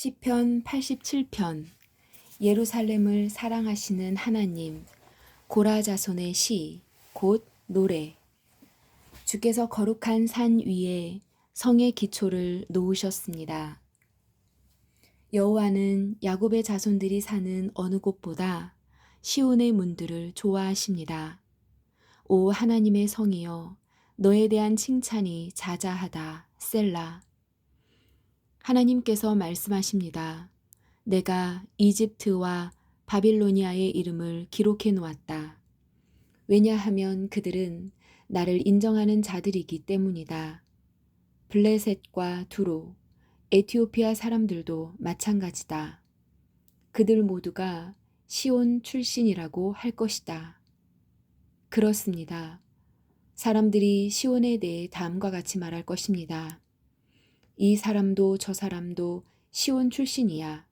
시편 87편. 예루살렘을 사랑하시는 하나님. 고라 자손의 시 곧 노래. 주께서 거룩한 산 위에 성의 기초를 놓으셨습니다. 여호와는 야곱의 자손들이 사는 어느 곳보다 시온의 문들을 좋아하십니다. 오 하나님의 성이여, 너에 대한 칭찬이 자자하다. 셀라. 하나님께서 말씀하십니다. 내가 이집트와 바빌로니아의 이름을 기록해 놓았다. 왜냐하면 그들은 나를 인정하는 자들이기 때문이다. 블레셋과 두로, 에티오피아 사람들도 마찬가지다. 그들 모두가 시온 출신이라고 할 것이다. 그렇습니다. 사람들이 시온에 대해 다음과 같이 말할 것입니다. 이 사람도 저 사람도 시온 출신이야.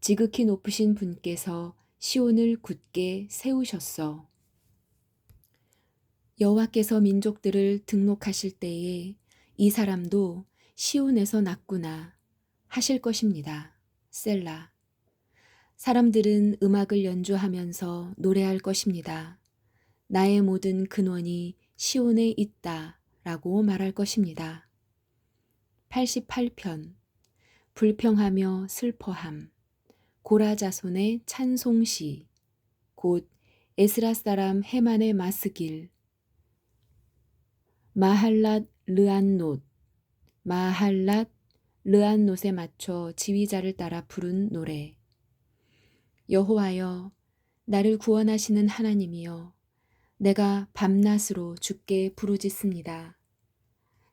지극히 높으신 분께서 시온을 굳게 세우셨어. 여호와께서 민족들을 등록하실 때에 이 사람도 시온에서 났구나 하실 것입니다. 셀라. 사람들은 음악을 연주하면서 노래할 것입니다. 나의 모든 근원이 시온에 있다 라고 말할 것입니다. 88편. 불평하며 슬퍼함. 고라 자손의 찬송시 곧 에스라 사람 헤만의 마스길. 마할랏 르안놋. 마할랏 르안놋에 맞춰 지휘자를 따라 부른 노래. 여호와여, 나를 구원하시는 하나님이여, 내가 밤낮으로 주께 부르짖습니다.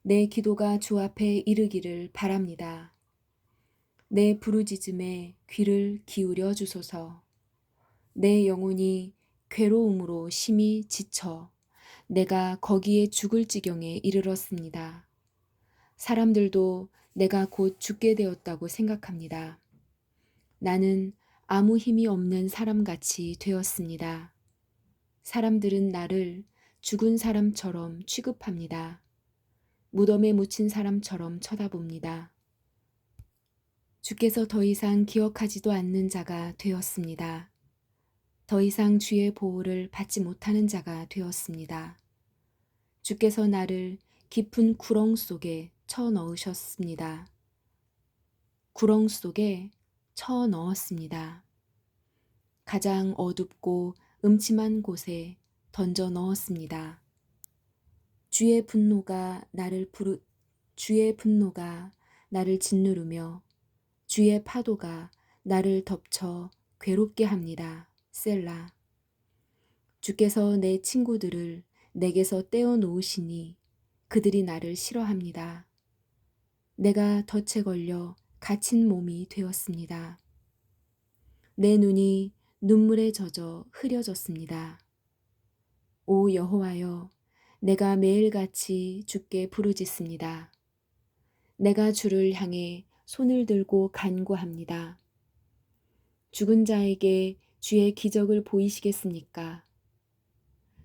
내 기도가 주 앞에 이르기를 바랍니다. 내 부르짖음에 귀를 기울여 주소서. 내 영혼이 괴로움으로 심히 지쳐 내가 거기에 죽을 지경에 이르렀습니다. 사람들도 내가 곧 죽게 되었다고 생각합니다. 나는 아무 힘이 없는 사람같이 되었습니다. 사람들은 나를 죽은 사람처럼 취급합니다. 무덤에 묻힌 사람처럼 쳐다봅니다. 주께서 더 이상 기억하지도 않는 자가 되었습니다. 더 이상 주의 보호를 받지 못하는 자가 되었습니다. 주께서 나를 깊은 구렁 속에 쳐 넣으셨습니다. 구렁 속에 쳐 넣었습니다. 가장 어둡고 음침한 곳에 던져 넣었습니다. 주의 분노가 나를 짓누르며 주의 파도가 나를 덮쳐 괴롭게 합니다. 셀라. 주께서 내 친구들을 내게서 떼어 놓으시니 그들이 나를 싫어합니다. 내가 덫에 걸려 갇힌 몸이 되었습니다. 내 눈이 눈물에 젖어 흐려졌습니다. 오 여호와여, 내가 매일같이 주께 부르짖습니다. 내가 주를 향해 손을 들고 간구합니다. 죽은 자에게 주의 기적을 보이시겠습니까?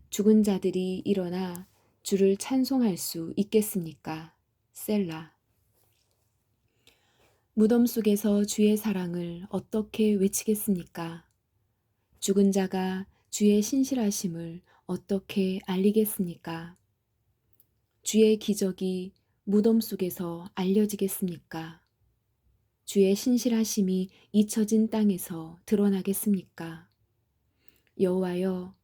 죽은 자들이 일어나 주를 찬송할 수 있겠습니까? 셀라. 무덤 속에서 주의 사랑을 어떻게 외치겠습니까? 죽은 자가 주의 신실하심을 어떻게 알리겠습니까? 주의 기적이 무덤 속에서 알려지겠습니까? 주의 신실하심이 잊혀진 땅에서 드러나겠습니까? 여호와여,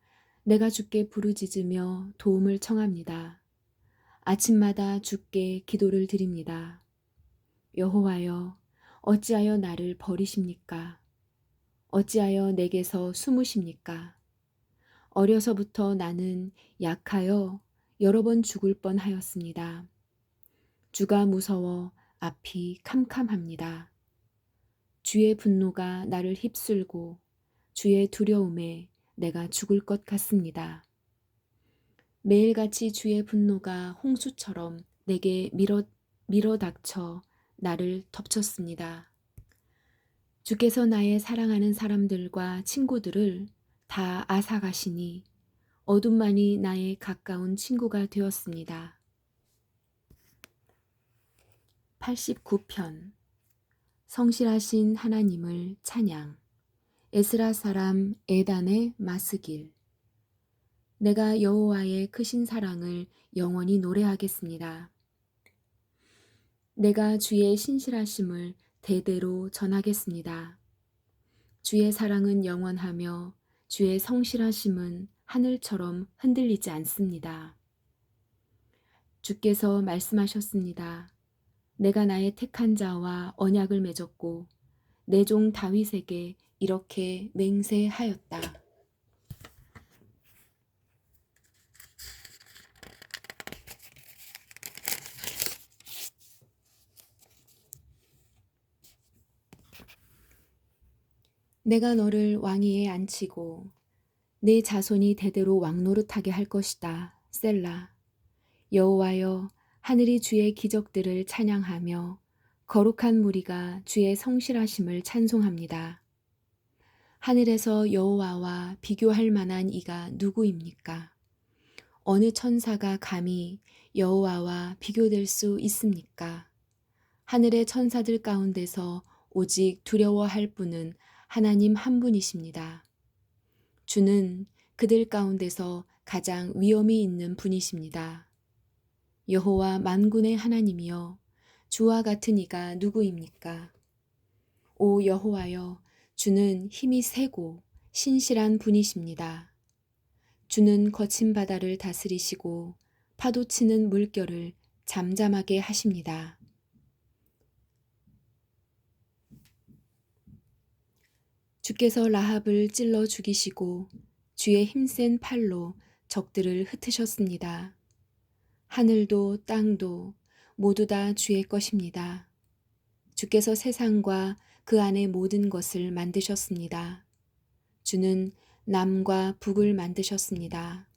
내가 주께 부르짖으며 도움을 청합니다. 아침마다 주께 기도를 드립니다. 여호와여, 어찌하여 나를 버리십니까? 어찌하여 내게서 숨으십니까? 어려서부터 나는 약하여 여러 번 죽을 뻔하였습니다. 주가 무서워 앞이 캄캄합니다. 주의 분노가 나를 휩쓸고 주의 두려움에 내가 죽을 것 같습니다. 매일같이 주의 분노가 홍수처럼 내게 밀어닥쳐 나를 덮쳤습니다. 주께서 나의 사랑하는 사람들과 친구들을 다 앗아가시니 어둠만이 나의 가까운 친구가 되었습니다. 89편. 성실하신 하나님을 찬양. 에스라 사람 에단의 마스길. 내가 여호와의 크신 사랑을 영원히 노래하겠습니다. 내가 주의 신실하심을 대대로 전하겠습니다. 주의 사랑은 영원하며 주의 성실하심은 하늘처럼 흔들리지 않습니다. 주께서 말씀하셨습니다. 내가 나의 택한 자와 언약을 맺었고 내 종 다윗에게 이렇게 맹세하였다. 내가 너를 왕위에 앉히고 내 자손이 대대로 왕노릇하게 할 것이다. 셀라. 여호와여, 하늘이 주의 기적들을 찬양하며 거룩한 무리가 주의 성실하심을 찬송합니다. 하늘에서 여호와와 비교할 만한 이가 누구입니까? 어느 천사가 감히 여호와와 비교될 수 있습니까? 하늘의 천사들 가운데서 오직 두려워할 분은 하나님 한 분이십니다. 주는 그들 가운데서 가장 위엄이 있는 분이십니다. 여호와 만군의 하나님이여, 주와 같은 이가 누구입니까? 오 여호와여, 주는 힘이 세고 신실한 분이십니다. 주는 거친 바다를 다스리시고 파도치는 물결을 잠잠하게 하십니다. 주께서 라합을 찔러 죽이시고 주의 힘센 팔로 적들을 흩으셨습니다. 하늘도 땅도 모두 다 주의 것입니다. 주께서 세상과 그 안의 모든 것을 만드셨습니다. 주는 남과 북을 만드셨습니다.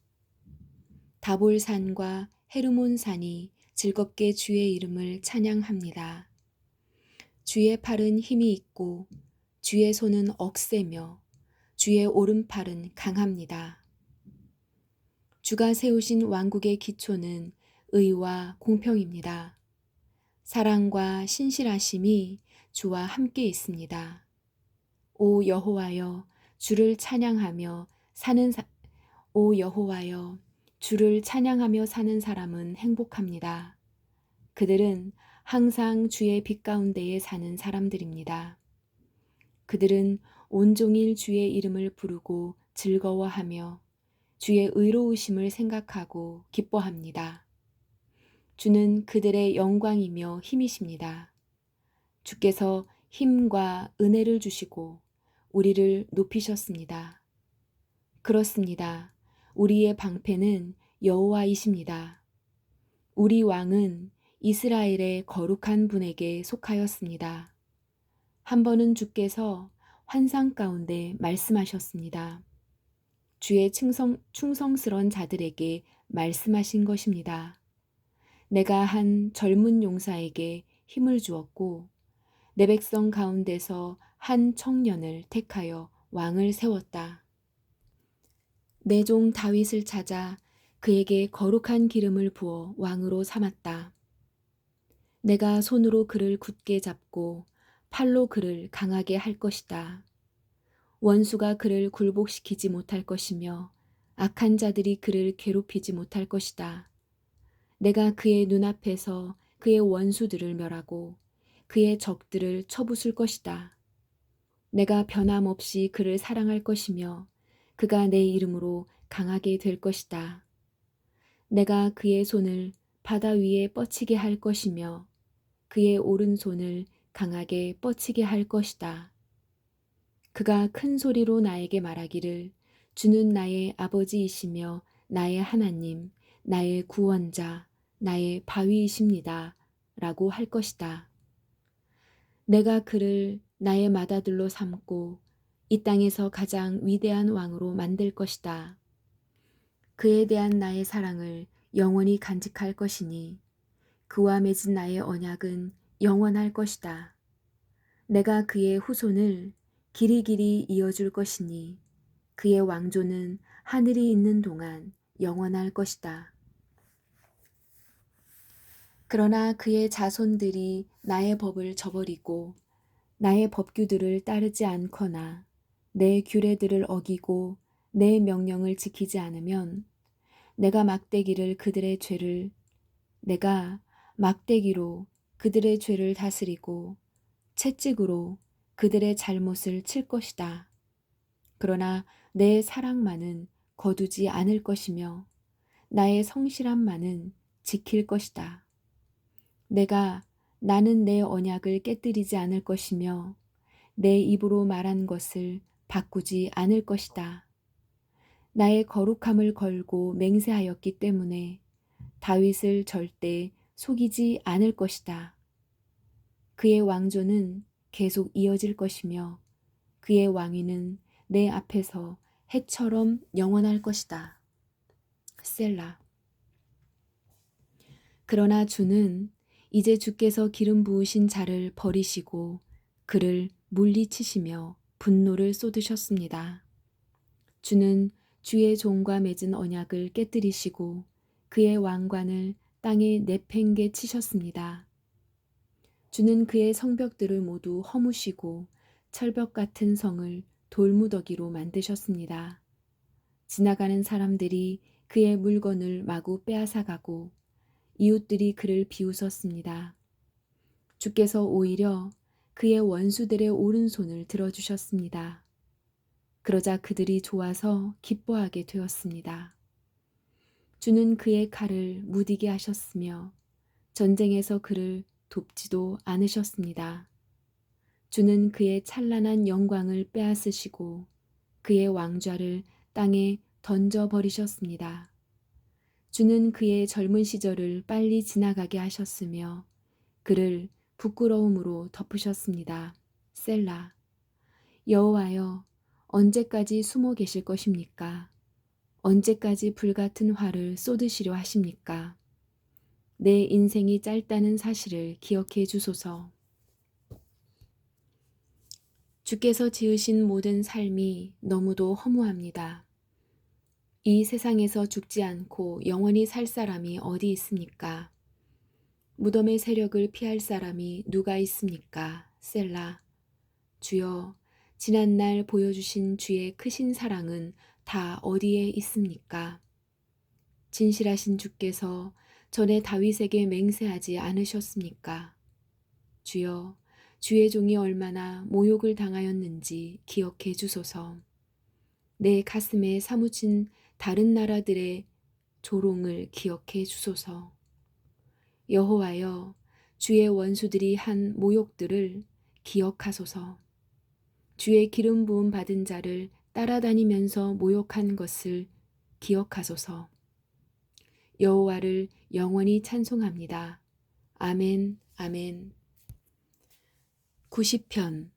다볼산과 헤르몬산이 즐겁게 주의 이름을 찬양합니다. 주의 팔은 힘이 있고 주의 손은 억세며 주의 오른팔은 강합니다. 주가 세우신 왕국의 기초는 의와 공평입니다. 사랑과 신실하심이 주와 함께 있습니다. 오 여호와여, 주를 찬양하며 주를 찬양하며 사는 사람은 행복합니다. 그들은 항상 주의 빛 가운데에 사는 사람들입니다. 그들은 온종일 주의 이름을 부르고 즐거워하며 주의 의로우심을 생각하고 기뻐합니다. 주는 그들의 영광이며 힘이십니다. 주께서 힘과 은혜를 주시고 우리를 높이셨습니다. 그렇습니다. 우리의 방패는 여호와이십니다. 우리 왕은 이스라엘의 거룩한 분에게 속하였습니다. 한 번은 주께서 환상 가운데 말씀하셨습니다. 주의 충성스런 자들에게 말씀하신 것입니다. 내가 한 젊은 용사에게 힘을 주었고 내 백성 가운데서 한 청년을 택하여 왕을 세웠다. 내 종 다윗을 찾아 그에게 거룩한 기름을 부어 왕으로 삼았다. 내가 손으로 그를 굳게 잡고 팔로 그를 강하게 할 것이다. 원수가 그를 굴복시키지 못할 것이며 악한 자들이 그를 괴롭히지 못할 것이다. 내가 그의 눈앞에서 그의 원수들을 멸하고 그의 적들을 쳐부술 것이다. 내가 변함없이 그를 사랑할 것이며 그가 내 이름으로 강하게 될 것이다. 내가 그의 손을 바다 위에 뻗치게 할 것이며 그의 오른손을 강하게 뻗치게 할 것이다. 그가 큰 소리로 나에게 말하기를 주는 나의 아버지이시며 나의 하나님, 나의 구원자, 나의 바위이십니다. 라고 할 것이다. 내가 그를 나의 맏아들로 삼고 이 땅에서 가장 위대한 왕으로 만들 것이다. 그에 대한 나의 사랑을 영원히 간직할 것이니 그와 맺은 나의 언약은 영원할 것이다. 내가 그의 후손을 길이길이 이어줄 것이니 그의 왕조는 하늘이 있는 동안 영원할 것이다. 그러나 그의 자손들이 나의 법을 저버리고 나의 법규들을 따르지 않거나 내 규례들을 어기고 내 명령을 지키지 않으면 내가 막대기로 그들의 죄를 다스리고 채찍으로 그들의 잘못을 칠 것이다. 그러나 내 사랑만은 거두지 않을 것이며 나의 성실함만은 지킬 것이다. 나는 내 언약을 깨뜨리지 않을 것이며 내 입으로 말한 것을 바꾸지 않을 것이다. 나의 거룩함을 걸고 맹세하였기 때문에 다윗을 절대 속이지 않을 것이다. 그의 왕조는 계속 이어질 것이며 그의 왕위는 내 앞에서 해처럼 영원할 것이다. 셀라. 그러나 주는 이제 주께서 기름 부으신 자를 버리시고 그를 물리치시며 분노를 쏟으셨습니다. 주는 주의 종과 맺은 언약을 깨뜨리시고 그의 왕관을 땅에 내팽개 치셨습니다. 주는 그의 성벽들을 모두 허무시고 철벽 같은 성을 돌무더기로 만드셨습니다. 지나가는 사람들이 그의 물건을 마구 빼앗아가고 이웃들이 그를 비웃었습니다. 주께서 오히려 그의 원수들의 오른손을 들어주셨습니다. 그러자 그들이 좋아서 기뻐하게 되었습니다. 주는 그의 칼을 무디게 하셨으며 전쟁에서 그를 돕지도 않으셨습니다. 주는 그의 찬란한 영광을 빼앗으시고 그의 왕좌를 땅에 던져버리셨습니다. 주는 그의 젊은 시절을 빨리 지나가게 하셨으며 그를 부끄러움으로 덮으셨습니다. 셀라. 여호와여, 언제까지 숨어 계실 것입니까? 언제까지 불같은 화를 쏟으시려 하십니까? 내 인생이 짧다는 사실을 기억해 주소서. 주께서 지으신 모든 삶이 너무도 허무합니다. 이 세상에서 죽지 않고 영원히 살 사람이 어디 있습니까? 무덤의 세력을 피할 사람이 누가 있습니까? 셀라. 주여, 지난날 보여주신 주의 크신 사랑은 다 어디에 있습니까? 진실하신 주께서 전에 다윗에게 맹세하지 않으셨습니까? 주여, 주의 종이 얼마나 모욕을 당하였는지 기억해 주소서. 내 가슴에 사무친 다른 나라들의 조롱을 기억해 주소서. 여호와여, 주의 원수들이 한 모욕들을 기억하소서. 주의 기름 부음 받은 자를 따라다니면서 모욕한 것을 기억하소서. 여호와를 영원히 찬송합니다. 아멘, 아멘. 90편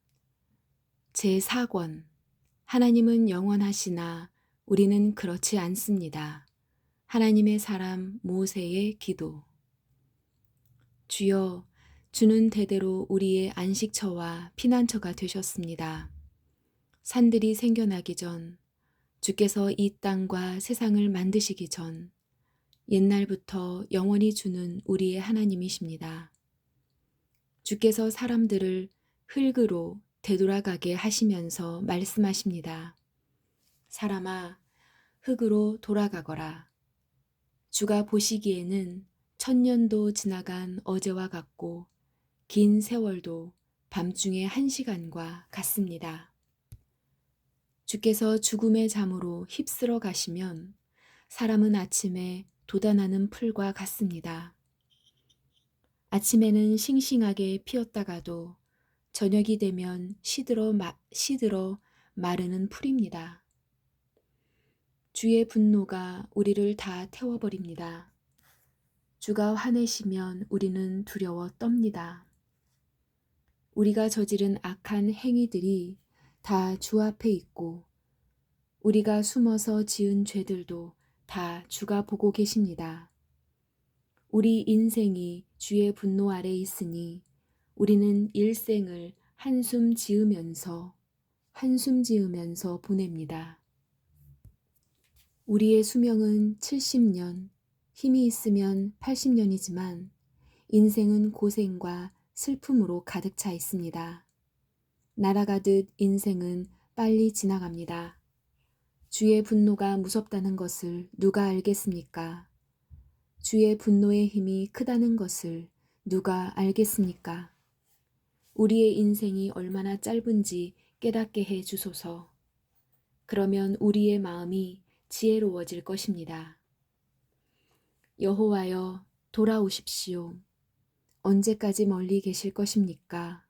제4권 하나님은 영원하시나 우리는 그렇지 않습니다. 하나님의 사람 모세의 기도. 주여, 주는 대대로 우리의 안식처와 피난처가 되셨습니다. 산들이 생겨나기 전, 주께서 이 땅과 세상을 만드시기 전, 옛날부터 영원히 주는 우리의 하나님이십니다. 주께서 사람들을 흙으로 되돌아가게 하시면서 말씀하십니다. 사람아, 흙으로 돌아가거라. 주가 보시기에는 천년도 지나간 어제와 같고 긴 세월도 밤중의 1시간과 같습니다. 주께서 죽음의 잠으로 휩쓸어 가시면 사람은 아침에 돋아나는 풀과 같습니다. 아침에는 싱싱하게 피었다가도 저녁이 되면 시들어 마르는 풀입니다. 주의 분노가 우리를 다 태워버립니다. 주가 화내시면 우리는 두려워 떱니다. 우리가 저지른 악한 행위들이 다 주 앞에 있고 우리가 숨어서 지은 죄들도 다 주가 보고 계십니다. 우리 인생이 주의 분노 아래 있으니 우리는 일생을 한숨 지으면서 보냅니다. 우리의 수명은 70년, 힘이 있으면 80년이지만 인생은 고생과 슬픔으로 가득 차 있습니다. 날아가듯 인생은 빨리 지나갑니다. 주의 분노가 무섭다는 것을 누가 알겠습니까? 주의 분노의 힘이 크다는 것을 누가 알겠습니까? 우리의 인생이 얼마나 짧은지 깨닫게 해 주소서. 그러면 우리의 마음이 지혜로워질 것입니다. 여호와여, 돌아오십시오. 언제까지 멀리 계실 것입니까?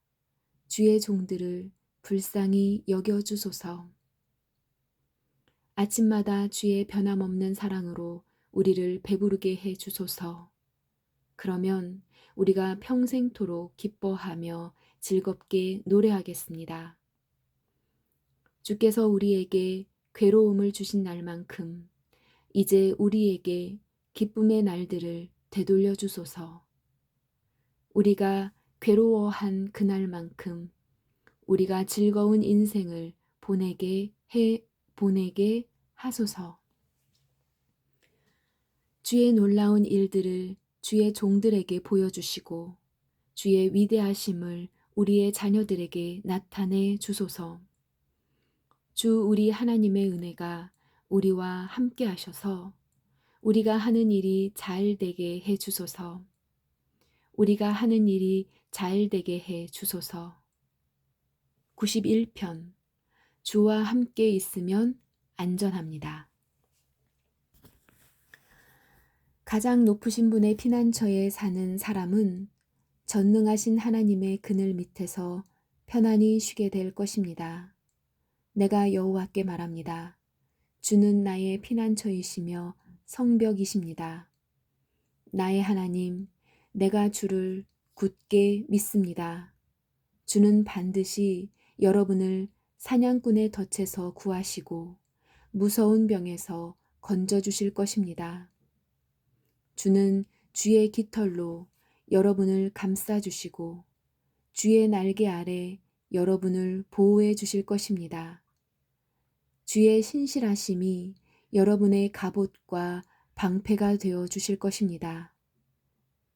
주의 종들을 불쌍히 여겨주소서. 아침마다 주의 변함없는 사랑으로 우리를 배부르게 해 주소서. 그러면 우리가 평생토록 기뻐하며 즐겁게 노래하겠습니다. 주께서 우리에게 괴로움을 주신 날만큼 이제 우리에게 기쁨의 날들을 되돌려 주소서. 우리가 괴로워한 그날만큼 우리가 즐거운 인생을 보내게 하소서. 주의 놀라운 일들을 주의 종들에게 보여주시고 주의 위대하심을 우리의 자녀들에게 나타내 주소서. 주 우리 하나님의 은혜가 우리와 함께 하셔서 우리가 하는 일이 잘 되게 해 주소서. 우리가 하는 일이 잘 되게 해 주소서. 91편 주와 함께 있으면 안전합니다. 가장 높으신 분의 피난처에 사는 사람은 전능하신 하나님의 그늘 밑에서 편안히 쉬게 될 것입니다. 내가 여호와께 말합니다. 주는 나의 피난처이시며 성벽이십니다. 나의 하나님, 내가 주를 굳게 믿습니다. 주는 반드시 여러분을 사냥꾼의 덫에서 구하시고 무서운 병에서 건져주실 것입니다. 주는 주의 깃털로 여러분을 감싸주시고 주의 날개 아래 여러분을 보호해 주실 것입니다. 주의 신실하심이 여러분의 갑옷과 방패가 되어 주실 것입니다.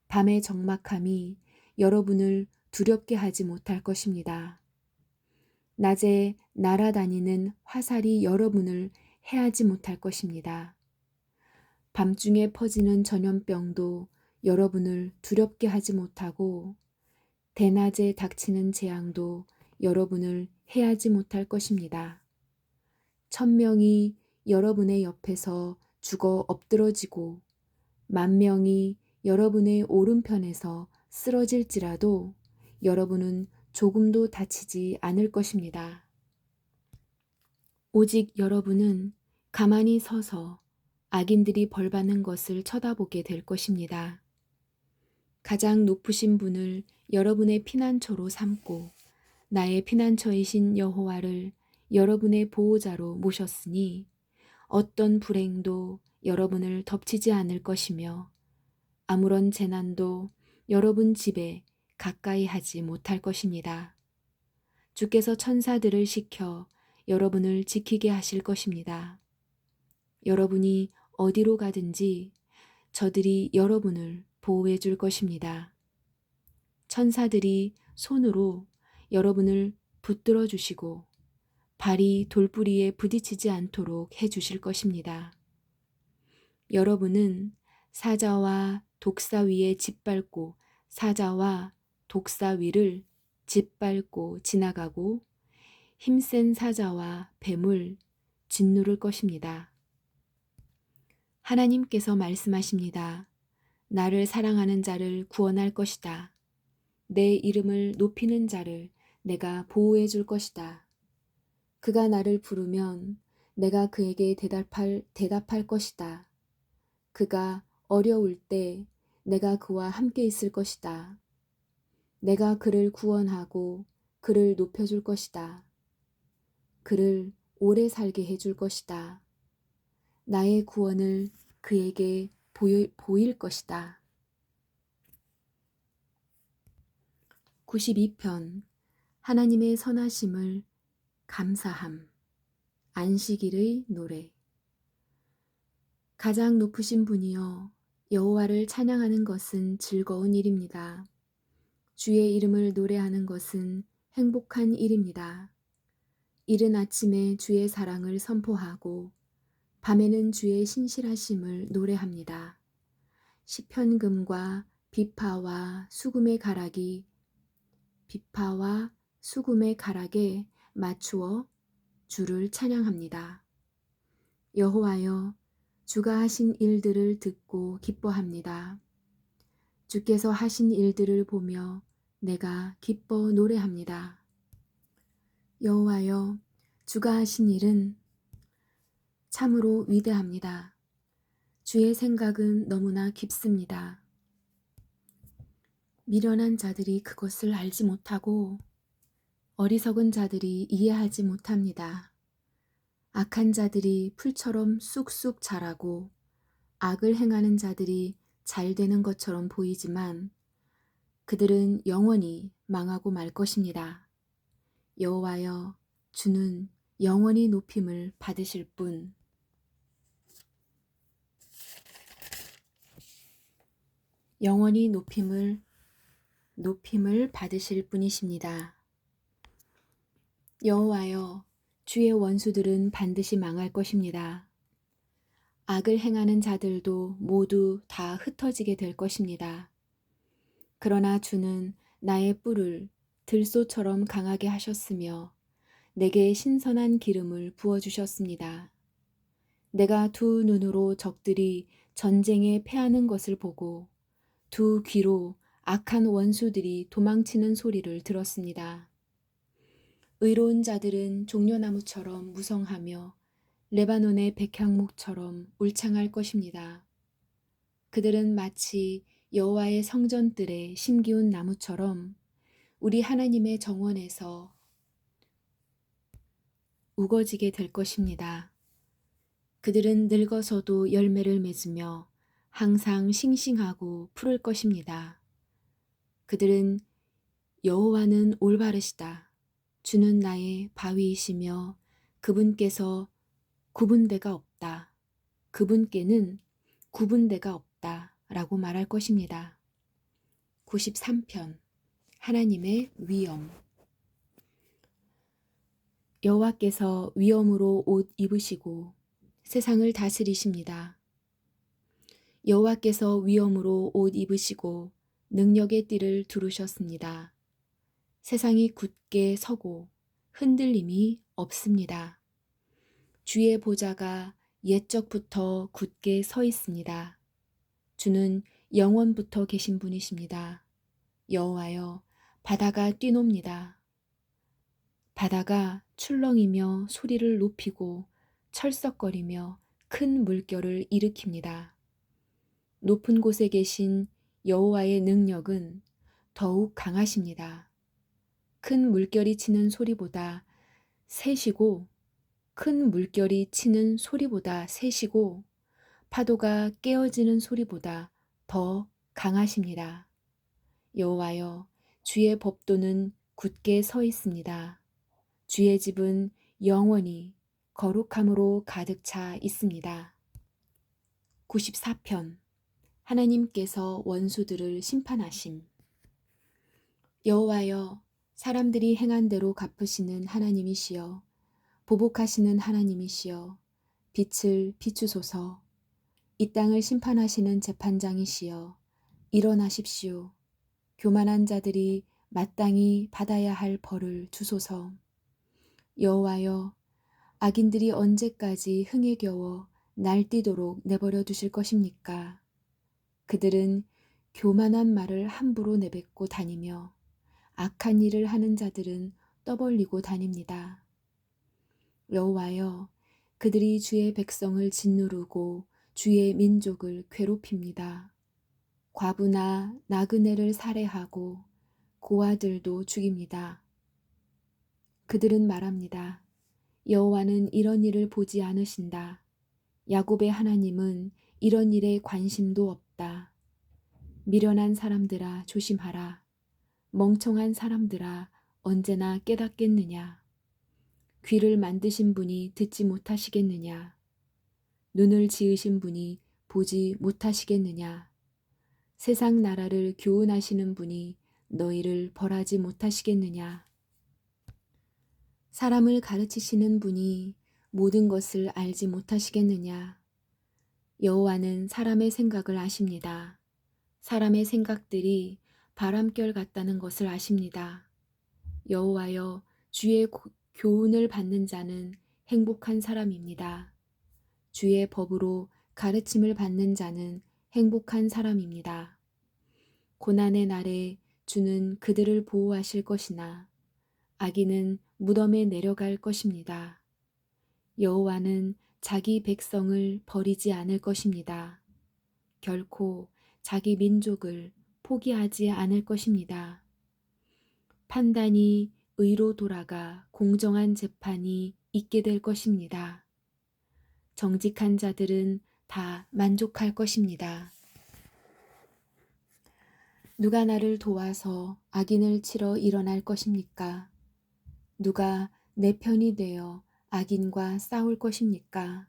밤의 적막함이 여러분을 두렵게 하지 못할 것입니다. 낮에 날아다니는 화살이 여러분을 해하지 못할 것입니다. 밤중에 퍼지는 전염병도 여러분을 두렵게 하지 못하고 대낮에 닥치는 재앙도 여러분을 해하지 못할 것입니다. 1000명이 여러분의 옆에서 죽어 엎드러지고 10,000명이 여러분의 오른편에서 쓰러질지라도 여러분은 조금도 다치지 않을 것입니다. 오직 여러분은 가만히 서서 악인들이 벌받는 것을 쳐다보게 될 것입니다. 가장 높으신 분을 여러분의 피난처로 삼고 나의 피난처이신 여호와를 여러분의 보호자로 모셨으니 어떤 불행도 여러분을 덮치지 않을 것이며 아무런 재난도 여러분 집에 가까이 하지 못할 것입니다. 주께서 천사들을 시켜 여러분을 지키게 하실 것입니다. 여러분이 어디로 가든지 저들이 여러분을 보호해 줄 것입니다. 천사들이 손으로 여러분을 붙들어 주시고 발이 돌부리에 부딪히지 않도록 해 주실 것입니다. 여러분은 사자와 독사 위에 짓밟고 사자와 독사 위를 짓밟고 지나가고 힘센 사자와 뱀을 짓누를 것입니다. 하나님께서 말씀하십니다. 나를 사랑하는 자를 구원할 것이다. 내 이름을 높이는 자를 내가 보호해 줄 것이다. 그가 나를 부르면 내가 그에게 대답할 것이다. 그가 어려울 때 내가 그와 함께 있을 것이다. 내가 그를 구원하고 그를 높여줄 것이다. 그를 오래 살게 해줄 것이다. 나의 구원을 그에게 보일 것이다. 92편 하나님의 선하심을 감사함. 안식일의 노래. 가장 높으신 분이여 여호와를 찬양하는 것은 즐거운 일입니다. 주의 이름을 노래하는 것은 행복한 일입니다. 이른 아침에 주의 사랑을 선포하고 밤에는 주의 신실하심을 노래합니다. 시편금과 비파와 수금의 가락에 맞추어 주를 찬양합니다. 여호와여, 주가 하신 일들을 듣고 기뻐합니다. 주께서 하신 일들을 보며 내가 기뻐 노래합니다. 여호와여, 주가 하신 일은 참으로 위대합니다. 주의 생각은 너무나 깊습니다. 미련한 자들이 그것을 알지 못하고 어리석은 자들이 이해하지 못합니다. 악한 자들이 풀처럼 쑥쑥 자라고 악을 행하는 자들이 잘 되는 것처럼 보이지만 그들은 영원히 망하고 말 것입니다. 여호와여, 주는 영원히 높임을 받으실 분. 영원히 높임을 받으실 분이십니다. 여호와여, 주의 원수들은 반드시 망할 것입니다. 악을 행하는 자들도 모두 다 흩어지게 될 것입니다. 그러나 주는 나의 뿔을 들소처럼 강하게 하셨으며 내게 신선한 기름을 부어주셨습니다. 내가 두 눈으로 적들이 전쟁에 패하는 것을 보고 두 귀로 악한 원수들이 도망치는 소리를 들었습니다. 의로운 자들은 종려나무처럼 무성하며 레바논의 백향목처럼 울창할 것입니다. 그들은 마치 여호와의 성전들에 심기운 나무처럼 우리 하나님의 정원에서 우거지게 될 것입니다. 그들은 늙어서도 열매를 맺으며 항상 싱싱하고 푸를 것입니다. 그들은 여호와는 올바르시다. 주는 나의 바위이시며 그분께서 구분대가 없다. 그분께는 구분대가 없다. 라고 말할 것입니다. 93편 하나님의 위엄. 여호와께서 위엄으로 옷 입으시고 세상을 다스리십니다. 여호와께서 위엄으로 옷 입으시고 능력의 띠를 두르셨습니다. 세상이 굳게 서고 흔들림이 없습니다. 주의 보좌가 옛적부터 굳게 서 있습니다. 주는 영원부터 계신 분이십니다. 여호와여, 바다가 뛰놉니다. 바다가 출렁이며 소리를 높이고 철썩거리며 큰 물결을 일으킵니다. 높은 곳에 계신 여호와의 능력은 더욱 강하십니다. 큰 물결이 치는 소리보다 세시고 파도가 깨어지는 소리보다 더 강하십니다. 여호와여, 주의 법도는 굳게 서 있습니다. 주의 집은 영원히 거룩함으로 가득 차 있습니다. 94편 하나님께서 원수들을 심판하심. 여호와여, 사람들이 행한 대로 갚으시는 하나님이시여, 보복하시는 하나님이시여, 빛을 비추소서. 이 땅을 심판하시는 재판장이시여, 일어나십시오. 교만한 자들이 마땅히 받아야 할 벌을 주소서. 여호와여, 악인들이 언제까지 흥에 겨워 날뛰도록 내버려 두실 것입니까? 그들은 교만한 말을 함부로 내뱉고 다니며 악한 일을 하는 자들은 떠벌리고 다닙니다. 여호와여, 그들이 주의 백성을 짓누르고 주의 민족을 괴롭힙니다. 과부나 나그네를 살해하고 고아들도 죽입니다. 그들은 말합니다. 여호와는 이런 일을 보지 않으신다. 야곱의 하나님은 이런 일에 관심도 없다. 미련한 사람들아 조심하라. 멍청한 사람들아 언제나 깨닫겠느냐. 귀를 만드신 분이 듣지 못하시겠느냐. 눈을 지으신 분이 보지 못하시겠느냐. 세상 나라를 교훈하시는 분이 너희를 벌하지 못하시겠느냐. 사람을 가르치시는 분이 모든 것을 알지 못하시겠느냐? 여호와는 사람의 생각을 아십니다. 사람의 생각들이 바람결 같다는 것을 아십니다. 여호와여, 주의 교훈을 받는 자는 행복한 사람입니다. 주의 법으로 가르침을 받는 자는 행복한 사람입니다. 고난의 날에 주는 그들을 보호하실 것이나 악인은 무덤에 내려갈 것입니다. 여호와는 자기 백성을 버리지 않을 것입니다. 결코 자기 민족을 포기하지 않을 것입니다. 판단이 의로 돌아가 공정한 재판이 있게 될 것입니다. 정직한 자들은 다 만족할 것입니다. 누가 나를 도와서 악인을 치러 일어날 것입니까? 누가 내 편이 되어 악인과 싸울 것입니까?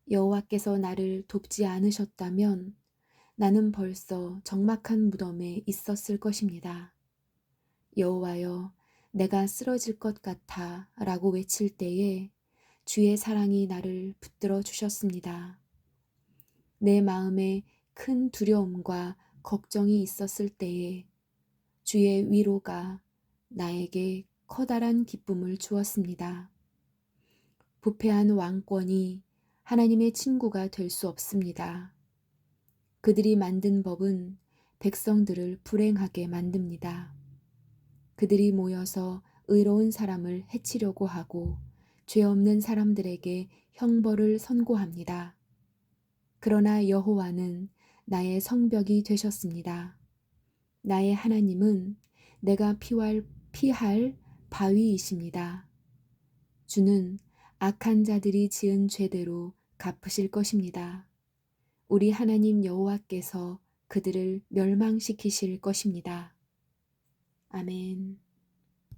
여호와께서 나를 돕지 않으셨다면 나는 벌써 적막한 무덤에 있었을 것입니다. 여호와여, 내가 쓰러질 것 같아 라고 외칠 때에 주의 사랑이 나를 붙들어 주셨습니다. 내 마음에 큰 두려움과 걱정이 있었을 때에 주의 위로가 나에게 커다란 기쁨을 주었습니다. 부패한 왕권이 하나님의 친구가 될 수 없습니다. 그들이 만든 법은 백성들을 불행하게 만듭니다. 그들이 모여서 의로운 사람을 해치려고 하고 죄 없는 사람들에게 형벌을 선고합니다. 그러나 여호와는 나의 성벽이 되셨습니다. 나의 하나님은 내가 피할 바위이십니다. 주는 악한 자들이 지은 죄대로 갚으실 것입니다. 우리 하나님 여호와께서 그들을 멸망시키실 것입니다. 아멘.